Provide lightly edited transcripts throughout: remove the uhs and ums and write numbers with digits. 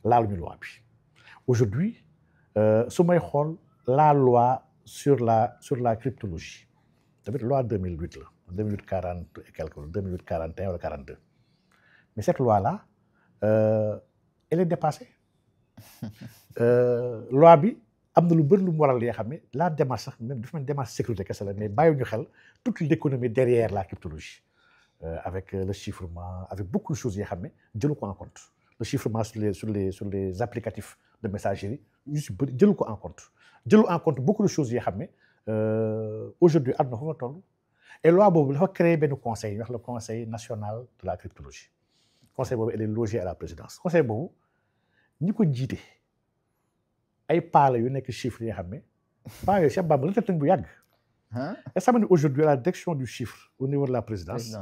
laaluñu loi bi aujourd'hui su may xool la loi sur la cryptologie tamit loi 2008 la 2008 40 et quelque 2008 41 wala 42 mais cette loi là elle est dépassée loi bi am na lu bëri lu mu waral li nga xam ne la démarche sax même dafa mel démarche sécurité kese la mais bàyyiwuñu xel toute l'économie derrière la cryptologie avec le chiffrement avec beaucoup de choses yoo xam ne jëlu ko en compte le chiffrement sur les applicatifs de messagerie yu si bëri jëlu ko en compte beaucoup de choses yoo xam ne aujourd'hui àdduna fa ma toll et loi boobu dafa créer benn conseil ñu wax le conseil national de la cryptologie conseil boobu elle est logée à la présidence conseil boobu ñi ko jiite ay paala yu nekk chiffres yi nga xam ne paa yooyu Cheikh Bamba la teg nañ bu yàgg. est-ce que aujourd'hui à la direction du chiffre au niveau de la présidence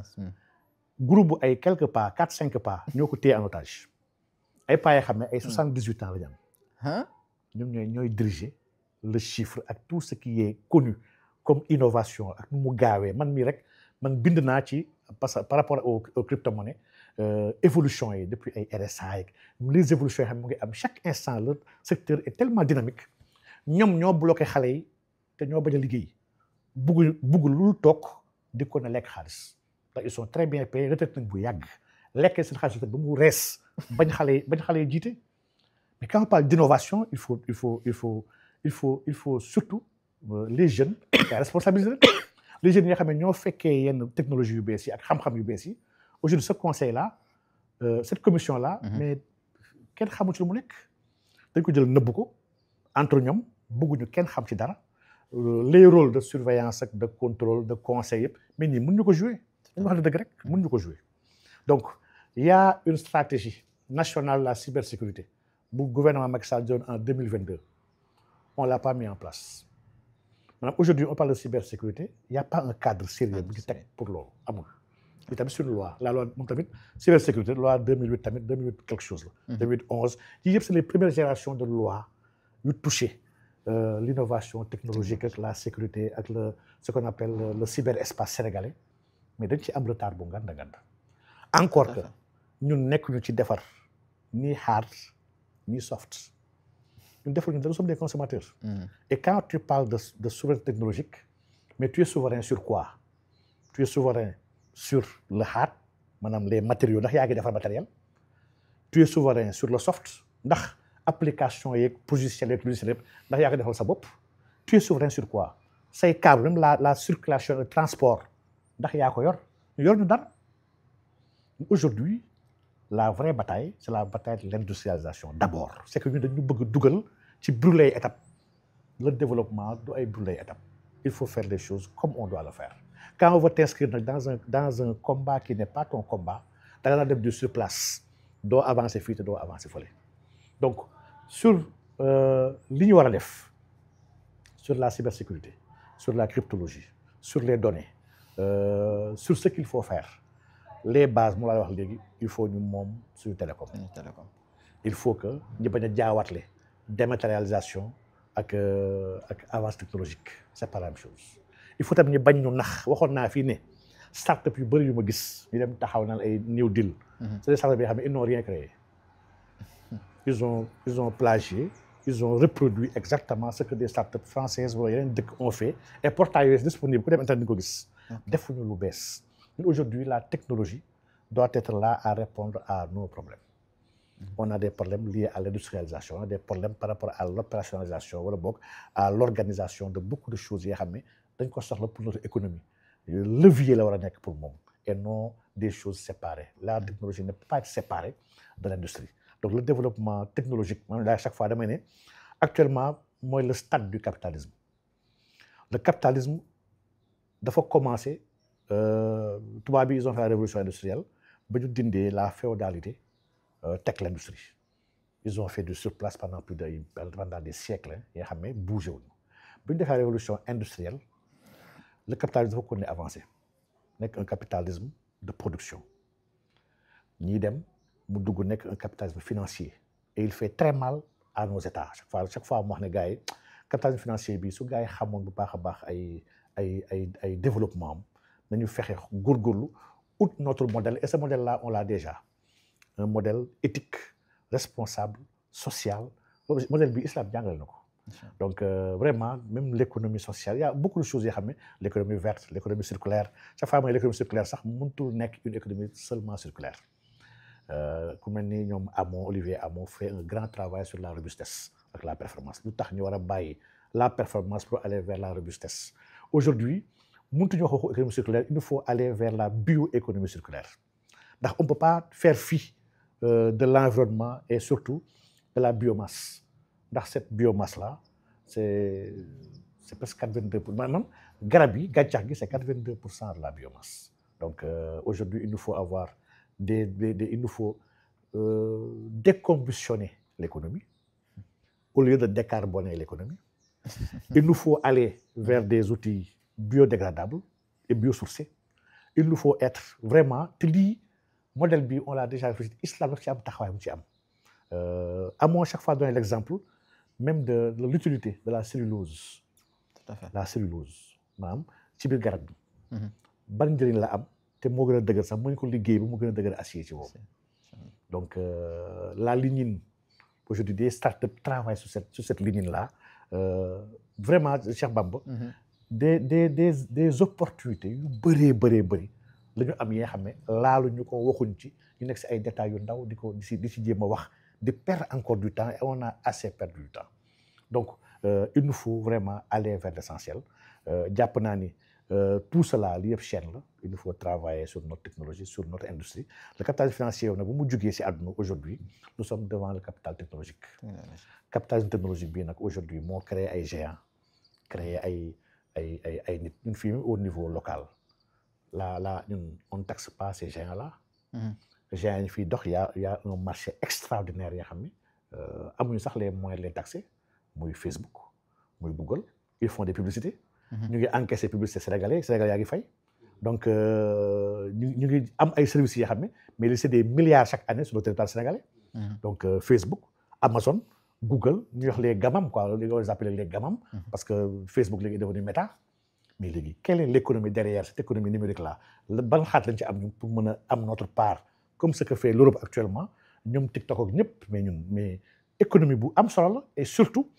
groupe bu ay quelques pas 4-5 pas ñoo ko téye en otage ay paa yoo xam ne ay 78 ans la ñu am. ñoom ñooy diriger le chiffre ak tout ce qui est connu comme innovation ak nu mu gaawee man mii rek man bind naa ci parce que par rapport aux crypto-monnaies évolution yi depuis ay RSA yeeg les évolutions yi xam ne mu ngi am chaque instant le secteur est tellement dynamique ñoom ñoo bloqué xale yi te ñoo bañ a liggéey bugg lu toog di ko ne lekk xaalis ndax ils sont très bien payés retraite nañ bu yàgg lekkee seen xaalis ba mu rees bañ xale yi jiite mais quand on parle d'innovation il faut surtout les jeunes la responsabilité les jeunes yi nga xam ne ñoo fekkee yenn technologie yu bees yi ak xam-xam yu bees yi aujourd'hui ce conseil là cette commission là mais kenn xamu ci lu mu nekk dañ ko jël nëbb ko entre ñoom bëgguñu kenn xam ci dara les rôles de surveillance ak de contrôle de conseil yëpp mais ñii mën ñu ko jouer dañu wax ne dëgg rek mën ñu ko jouer donc il y a une stratégie nationale de la cybersécurité bu gouvernement Macky Sall jëloon en 2022 on l'a pas mis en place maanaam aujourd'hui on parle de cybersécurité il y a pas un cadre sérieux bu ñu teg pour loolu amul bi tamit sur une loi la loi moom tamit cybersécurité loi 2008 tamit 2008 quelque chose la 2008 11 yii yëpp c'est les premières générations de loi yu touché l'innovation technologique ak la sécurité ak ce qu'on appelle le cyberespace sénégalais mais dañ ci am retard bu nganda encore que ñun nekk ñu ci defar ni hard ni soft ñun defuñu dara, nous sommes des consommateurs. Et quand tu parles de souveraineté technologique, mais tu es souverain sur quoi? Tu es souverain sur le hard, maanaam les matériaux ndax yaa ngi defar matériel. Tu es souverain sur le soft ndax application yeeg logiciel yeeg ndax yaa ngi defal sa bopp. Tu es souverain sur quoi? Say câble même la circulation le transport ndax yaa ko yor ñu dara. Aujourd'hui la vraie bataille c'est la bataille de l'industrialisation d'abord. C'est que ñu dañu bëgg dugal ci brûler étape. Le développement doit être brûler étape. Il faut faire les choses comme on doit le faire. Quand on veut t'inscrire dans un combat qui n'est pas ton combat, tu as dem sur place. Doo avancer fii te doo avancer fële. Donc sur li ñu war a def sur la cybersécurité, sur la cryptologie, sur les données, sur ce qu'il faut faire. Les bases mu la wax léegi il faut ñu moom suñu télécom. Il faut que ñu bañ a jaawatle dématérialisation ak avance technologique c'est pas la même chose. Il faut tamit ñu bañ ñu nax waxoon naa fii ne start-up yu bëri yu ma gis ñu dem taxaw naan ay New Deal. C'est des start-up yoo xam ne ils n'ont rien créé. Ils ont plagié, ils ont reproduit exactement ce que des start-up françaises wala yeneen dëkk ont fait et portail yooyu disponible ku dem internet di ko gis. Defuñu lu bees. Aujourd'hui, la technologie doit être là à répondre à nos problèmes. On a des problèmes liés à l'industrialisation, on a des problèmes par rapport à l'opérationnalisation, wala boog à l'organisation de beaucoup de choses yoo xam ne dañ ko soxla pour notre économie. Levier la war a nekk pour moom et non des choses séparées. La technologie ne peut pas être séparée de l'industrie. Donc le développement technologique, man à chaque fois damay ne actuellement mooy le stade du capitalisme. Le capitalisme dafa commencer tubaab bi ils ont fait la révolution industrielle ba ñu dindee la féodalité teg l'industrie. Ils ont fait du surplace pendant des siècles yoo xam ne bougé wuñu ba ñu defee la révolution industrielle le capitalisme dafa continuer avancer nekk un capitalisme de production ñii dem mu dugg nekk un capitalisme financier et il fait très mal à nos États chaque fois mu wax ne gars yi capitalisme financier bi su gars yi xamoon bu baax a baax ay développement am nañu fexe góorgóorlu out notre modèle et ce modèle là on l'a déjà un modèle éthique responsable social modèle bi islam jàngale na ko. Donc vraiment même l'économie sociale il y a beaucoup de choses yoo xam ne l'économie verte l'économie circulaire chaque fois mooy l'économie circulaire sax mënutul nekk une économie seulement circulaire ku mel ni ñoom Olivier Hamon fait un grand travail sur la robustesse ak la performance lu tax ñu war a bàyyi la performance pour aller vers la robustesse aujourd'hui mënutuñu wax waxu économie circulaire il nous faut aller vers la bioéconomie circulaire ndax on peut pas faire fi de l'environnement et surtout de la biomasse ndax cette biomasse là c'est presque 82% maanaam garab yi gàncax gi c'est 82% de la biomasse donc aujourd'hui il nous faut avoir il nous faut décombustionner l'économie au lieu de décarboner l'économie. Il nous faut aller vers des outils biodégradables et biosourcés. Il nous faut être vraiment te lii modèle bi on l'a déjà réfléchi islam daf ci am taxawaay mu ci am amoo chaque fois donné l'exemple même de l'utilité de la cellulose. Tout à fait. La cellulose maanaam ci biir garab bi. ban njëriñ la am te moo gën a dëgër sax mënuñ ko liggéey ba mu gën a dëgër acier ci boobu. Donc la lignine aujourd'hui des startups travaillent sur cette lignine là vraiment Cheikh Bamba. des opportunités yu bëri la ñu am yi nga xam ne laaluñu ko waxuñ ci ñu nekk si ay détails yu ndaw di ci jéem a wax di perdre encore du temps et on a assez perdu du temps donc il nous faut vraiment aller vers l'essentiel jàpp naa ni tout cela li yëpp chaîne la il nous faut travailler sur notre technologie sur notre industrie le capital financier nag bu mu jugee si àdduna aujourd'hui nous sommes devant le capital technologique. Capitalisme technologique bii nag aujourd'hui moo créé ay géants créé ay nit ñun fii au niveau local là ñun on ne taxe pas ces géants là. géants yi fii dox y a un marché extraordinaire yoo xam ne amuñu sax les moyens de les taxer muy Facebook muy Google ils font des publicités. ñu ngi encaisser publicité sénégalais yaa ngi fay. donc ñu ngi am ay services yoo xam ne mais li c'est des milliards chaque année sur le territoire sénégalais. donc Facebook Amazon Google ñu wax les gamam quoi li nga appelé les gamam. parce que Facebook léegi est devenu Meta. mais léegi quelle est l'économie derrière cette économie numérique là ban xaat lañ ci am ñun pour mën a am notre part comme ce que fait l'Europe actuellement ñoom TikTok ak ñëpp mais économie bu am solo la et surtout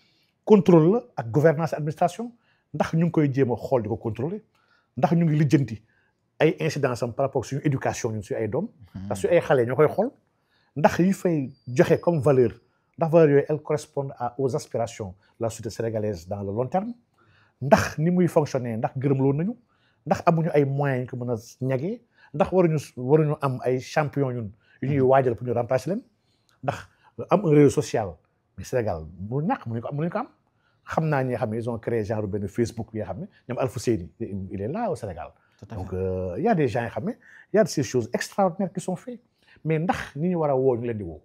contrôle la ak gouvernance administration ndax ñu ngi koy jéem a xool di ko contrôler ndax ñu ngi lijjanti ay incidences am par rapport suñu éducation ñun suñu ay doom. ndax suñu ay xale ñoo koy xool ndax yi fay joxe comme valeur ndax valeurs yooyu elles correspondent aux aspirations de la société sénégalaise dans le long terme. ndax ni muy fonctionner ndax gërëmloo nañu ndax amuñu ay moyens yu ko mën a ñagee ndax waruñu am ay champion ñun yu ñuy waajal pour ñu remplacer leen ndax am un réseau social mais Sénégal mu ñàkk mënuñu ko am xam naa ñi nga xam ne ils ont créé genre benn Facebook yi nga xam ne ñoom Alfousseyni il est là au Sénégal. donc il y a des gens yoo xam ne il y a de ces choses extraordinaires qui sont faites mais ndax ñi ñu war a woo ñu leen di woo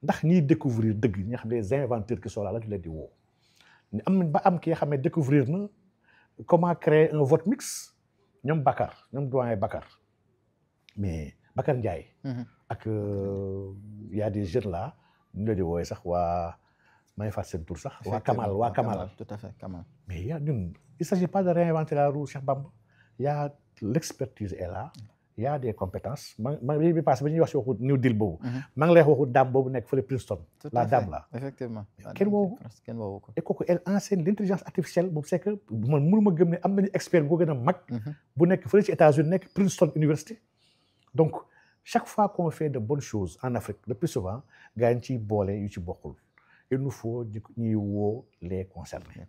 ndax ñiy découvrir dëgg ñi nga xam ne les inventeurs qui sont là la ñu leen di woo. am ki nga xam ne découvrir na comment créer un vote mixte ñoom doyen Bakar mais Bakar Ndiaye. ak y a des jeunes là ñu leen di woowee sax waa may fàttali seen tur sax. waa Kamal tout à fait Kamal. mais ñun il s'agit pas de réinventer la roue Cheikh Bamba y a l'expertise est là. il y a des compétences bi passe ba ñuy wax si waxu New Deal boobu. maa ngi lay waxu dame boobu nekk fële Princeton. la dame là effectivement. kenn woowu ko et kooku elle enseigne l'intelligence artificielle boobu c'est que man mënuma gëm ne am nañu expert bu ko gën a mag. bu nekk fële ci États-Unis nekk Princeton Université. donc chaque fois qu'on fait de bonnes choses en Afrique le plus souvent gars yi ciy boole yu ci bokkul il nous faut ñuy woo les concernés.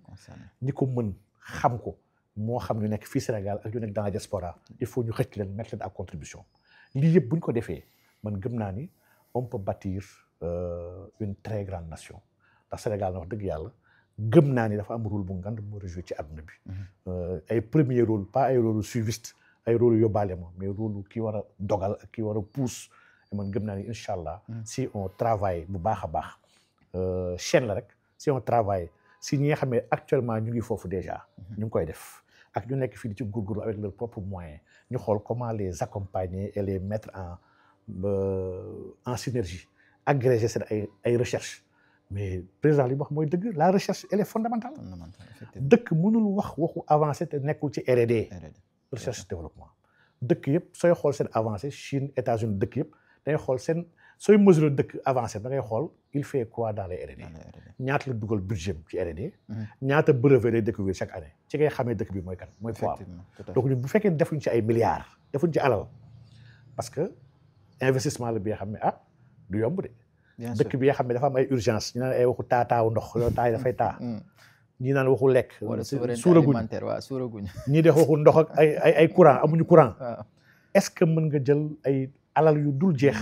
ñi ko mën xam ko. moo xam ñu nekk fii Sénégal ak ñu nekk dans la diaspora il faut ñu xëcc leen mettre leen à contribution lii yëpp bu ñu ko defee man gëm naa ni on peut bâtir une très grande nation ndax Sénégal na wax dëgg yàlla gëm naa ni dafa am rôle bu ngand bu rejoué ci àdduna bi ay premier rôle pas ay rôle suiviste ay rôle yóbbaale ma mais rôle ki war a dogal ak ki war a pousse man gëm naa ni incha allah si on travaille bu baax a baax chaîne la rek si on travaille si ñi nga xam ne actuellement ñu ngi foofu déjà ñu ngi koy def ak ñu nekk fii di ci góorgóorlu avec leurs propres moyens ñu xool comment les accompagner et les mettre en synergie agréger seen ay recherche mais président li mu wax mooy dëgg la recherche elle est fondamentale dëkk mënul wax waxu avancé te nekkul ci R&D recherche développement dëkk yëpp sooy xool seen avancé Chine États-Unis dëkk yëpp dañuy xool seen sooy mesurer dëkk avancé da ngay xool il fait quoi dans les R&D ñaata la dugal budget ci R&D ñaata brevet lay découvrir chaque année ci ngay xamee dëkk bi mooy kan mooy poids donc ñun bu fekkee defuñ ci ay milliards defuñ ci alal parce que investissement la bi nga xam ne du yomb de dëkk bi nga xam ne dafa am ay urgence ñu naan ay waxu taataawu ndox loolu taay dafay taa ñii naan waxu lekk suuraguñ ñii de waxu ndox ak ay courant amuñu courant est-ce que mën nga jël ay alal yu dul jeex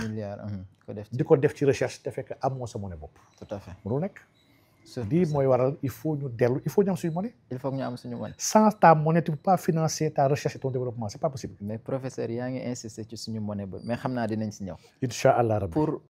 di ko def ci recherche te fekk amoo sa monnaie bopp tout à fait mënul nekk lii mooy waral il faut ñu am suñu monnaie il faut que ñu am suñu monnaie sans ta monnaie tu peux pas financer ta recherche et ton développement c'est pas possible mais professeur yaa ngi insister ci suñu monnaie ba mais xam naa dinañ si ñëw incha allah rabbi pour